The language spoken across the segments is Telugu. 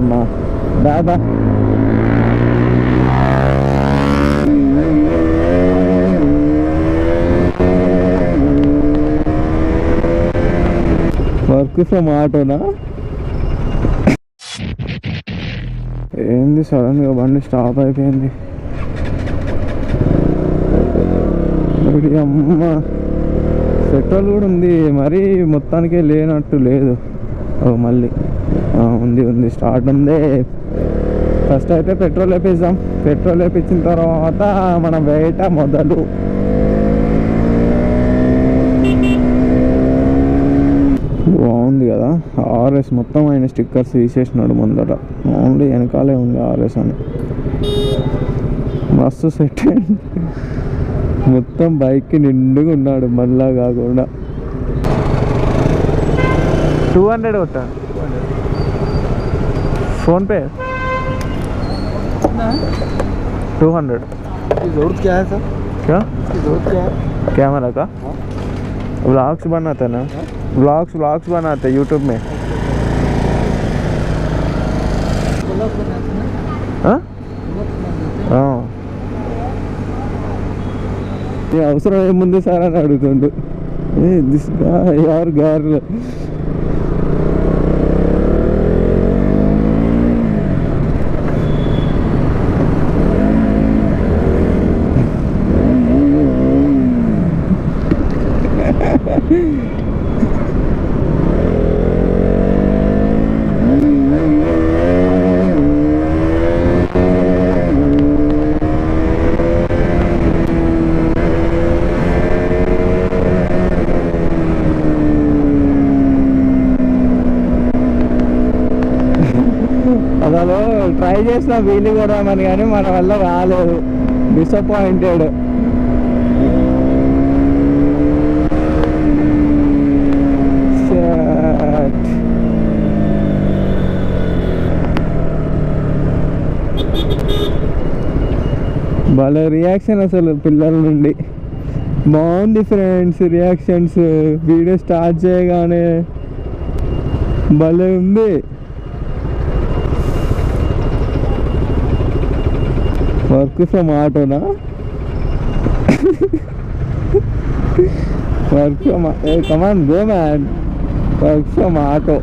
అమ్మ దాదా వర్క్ ఫ్రమ్ ఆటోనా? ఏంది సడన్గా బండి స్టాప్ అయిపోయింది. అమ్మ పెట్రోల్ కూడా ఉంది, మరీ మొత్తానికే లేనట్టు లేదు. మళ్ళీ ఉంది స్టార్ట్ ఉంది. ఫస్ట్ అయితే పెట్రోల్ వేపిద్దాం. పెట్రోల్ వేపించిన తర్వాత మన వేట మొదలు. బాగుంది కదా ఆర్ఎస్. మొత్తం ఆయన స్టిక్కర్స్ తీసేసినాడు ముందట, ఓన్లీ వెనకాలే ఉంది ఆర్ఎస్ అని. మస్తు సెట్ అయింది. మొత్తం బైక్కి నిండుగా ఉన్నాడు మళ్ళా కాకుండా. 200 కొట్టా ఫోన్పే 200। जरूरत क्या है सर? क्या जरूरत क्या है? कैमरा का? व्लॉग्स बनाते हैं ना, व्लॉग्स बनाते हैं यूट्यूब में। అవసరం ఏముంది సార్ అని అడుగుతుండు. దిస్ ఎవరు గారు అసలు ట్రై చేసిన వీలు కూడా అని, కానీ మన వల్ల రాలేదు. డిసప్పాయింటెడ్. భలే రియాక్షన్ అసలు పిల్లల నుండి. బాగుంది ఫ్రెండ్స్ రియాక్షన్స్. వీడియో స్టార్ట్ చేయగానే భలే ఉంది. వర్క్ ఫ్రమ్ ఆటోనా? Work from come on go man. Work from auto.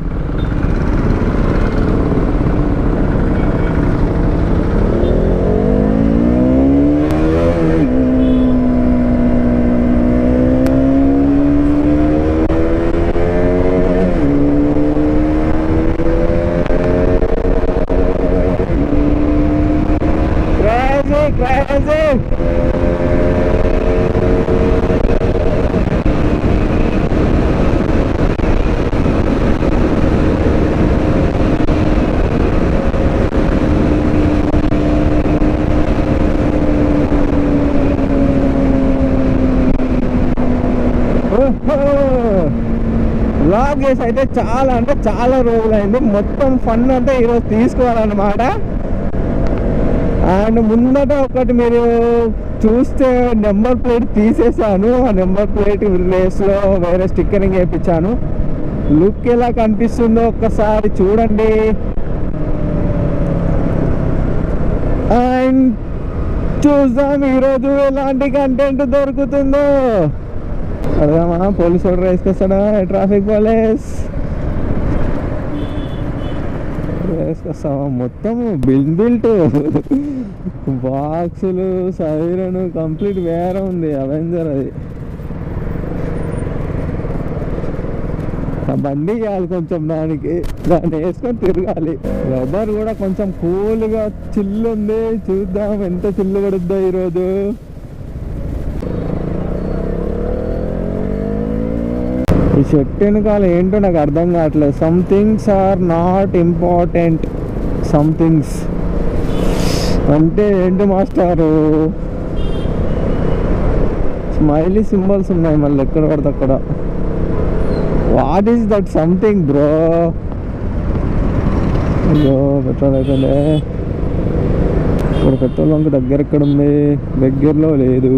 Vlog చేసి అయితే చాలా అంటే చాలా రోజులైంది. మొత్తం ఫన్ అంటే ఈరోజు తీసుకోవాలన్నమాట. అండ్ ముందట ఒకటి మీరు చూస్తే నెంబర్ ప్లేట్ తీసేసాను. ఆ నెంబర్ ప్లేట్ ప్లేస్లో వేరే స్టిక్కరింగ్ వేయించాను. లుక్ ఎలా కనిపిస్తుందో ఒక్కసారి చూడండి. అండ్ చూద్దాం ఈరోజు ఎలాంటి కంటెంట్ దొరుకుతుందో. అడగామా పోలీసు వాడు వేసుకొస్తాడా? Traffic police వేసుకొస్తావా? మొత్తం బిల్ట్ బాక్సులు సైరన్ కంప్లీట్ వేరే ఉంది. అవెంజర్ అది. బండి కాదు కొంచెం దానికి, దాన్ని వేసుకొని తిరగాలి. వెదర్ కూడా కొంచెం కూల్గా చిల్లు ఉంది. చూద్దాం ఎంత చిల్లు పడుద్దో ఈరోజు. ఈ షర్ట్ వెనకాల ఏంటో నాకు అర్థం కావట్లేదు. Some things are not important. Some things అంటే ఏంటి మాస్టారు? స్మైలీ సింబల్స్ ఉన్నాయి మళ్ళీ ఎక్కడ పడితే అక్కడ. What is that something bro? అయ్యో పెట్రోల్ అయిపోయింది. ఇక్కడ పెట్రోల్ బంక్ దగ్గర ఎక్కడ ఉంది? దగ్గరలో లేదు.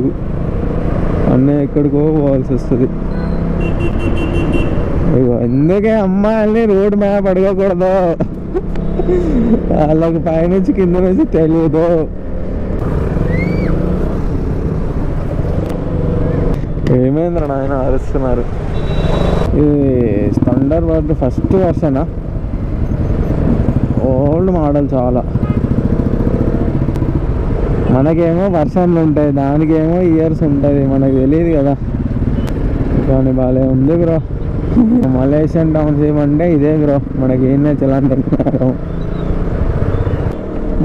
అన్నీ ఎక్కడికో పోవాల్సి వస్తుంది. అయ్యో ఎందుకే అమ్మాయిల్ని రోడ్ మ్యాప్ అడగకూడదు. వాళ్ళకి పైనుంచి కింద నుంచి తెలియదు. ఏమైందిరా నాయన అరుస్తున్నారు? ఇది థండర్ బర్డ్ ఫస్ట్ వర్షనా, ఓల్డ్ మోడల్ చాలా. మనకేమో వర్షన్లు ఉంటాయి, దానికేమో ఇయర్స్ ఉంటుంది, మనకు తెలియదు కదా. కానీ బాగా ఉంది బ్రో. మలేషియన్ టౌన్షిప్ అంటే ఇదే బ్రో, మనకి ఏం నచ్చాలంటున్నారు.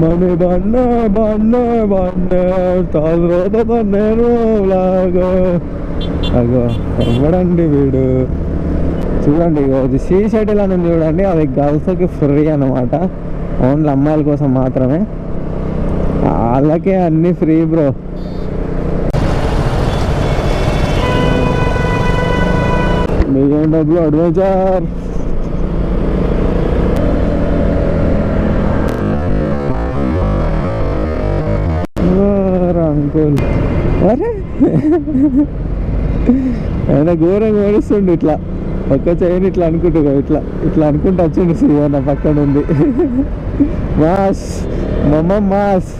మన బండ బండ బండ తర్వాత నేను లాగో అగో ఎవడండి వీడు? చూడండి, ఇది సీ షటిల్ అని ఉంది చూడండి, అది గర్ల్స్కి ఫ్రీ అన్నమాట, ఓన్లీ అమ్మాయిల కోసం మాత్రమే. వాళ్ళకే అన్నీ free bro. BMW adventure. Uncle అరే ఆయన ఘోరంగా ఏడుస్తుండు. ఇట్లా ఒక్క చేయని ఇట్లా అనుకుంటా, ఇట్లా ఇట్లా అనుకుంటూ వచ్చిండు. సీఎన్న పక్కన ఉంది. Mass mass.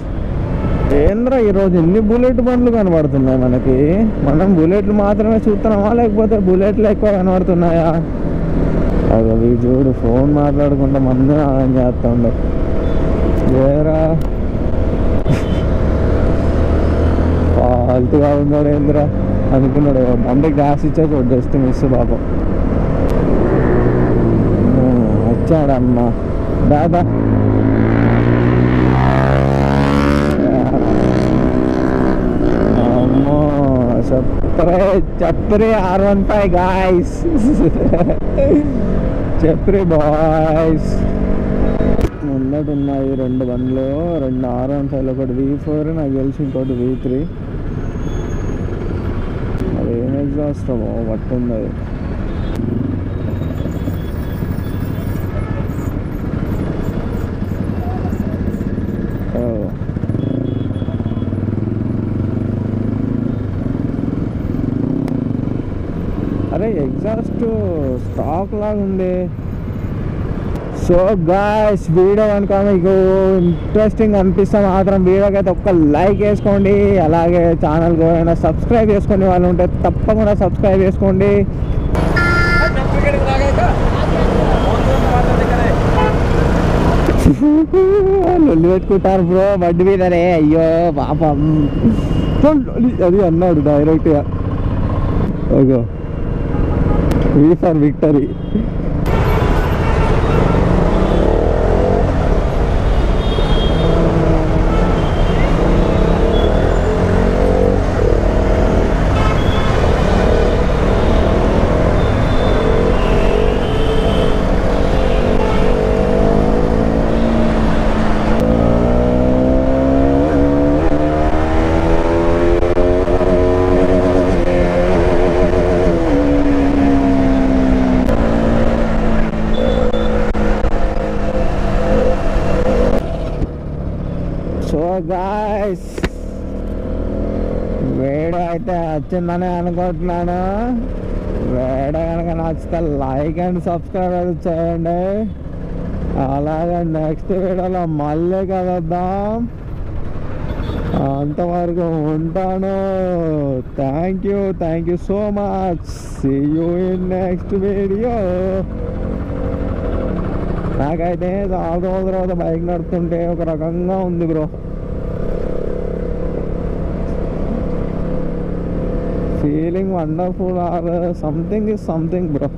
ఏంద్రా ఈరోజు ఎన్ని బుల్లెట్ బండ్లు కనబడుతున్నాయి మనకి? మనం బుల్లెట్లు మాత్రమే చూస్తున్నామా, లేకపోతే బుల్లెట్లు ఎక్కువ కనబడుతున్నాయా? అవి చూడు, ఫోన్ మాట్లాడుకుంటా మంది ఆన్ చేస్తా ఉండే. వేరా ఫాల్తుగా ఉన్నాడు ఏంద్రా అనుకున్నాడు. బండి గ్యాస్ ఇచ్చాక జస్ట్ మిస్ పాపం. వచ్చాడమ్మా దాదా. అమ్మో చెప్పరే R15 గాయస్. చెప్పరే బాయ్స్. ముందట ఉన్నాయి రెండు బండ్లు, రెండు R15, ఒకటి V4 నాకు తెలిసి, ఇంకోటి V3. అది ఏం ఎగ్జాస్ట్ పట్టుంది అది. అరే ఎగ్జాస్ట్ స్టాక్ లాగా ఉంది. సో గాయ్స్, వీడియో కనుక మీకు ఇంట్రెస్టింగ్ అనిపిస్తే మాత్రం వీడియోకి అయితే ఒక్క లైక్ వేసుకోండి. అలాగే ఛానల్కి ఎవరైనా సబ్స్క్రైబ్ చేసుకునే వాళ్ళు ఉంటే తప్పకుండా సబ్స్క్రైబ్ చేసుకోండి. లొల్లి పెట్టుకుంటారు బ్రో బండి మీదనే. అయ్యో పాపం, అది అన్నాడు డైరెక్ట్గా. Okay, V for victory. So guys, video అయితే వచ్చిందని అనుకుంటున్నాను. వీడియో కనుక నచ్చితే లైక్ అండ్ సబ్స్క్రైబ్ అయితే చేయండి. అలాగే నెక్స్ట్ వీడియోలో మళ్ళీ కలుద్దాం. అంతవరకు ఉంటాను. Thank you so much. See you in next video. నాకైతే చాలా రోజుల తర్వాత బైక్ నడుపుతుంటే ఒక రకంగా ఉంది bro. Feeling wonderful or something is something bro.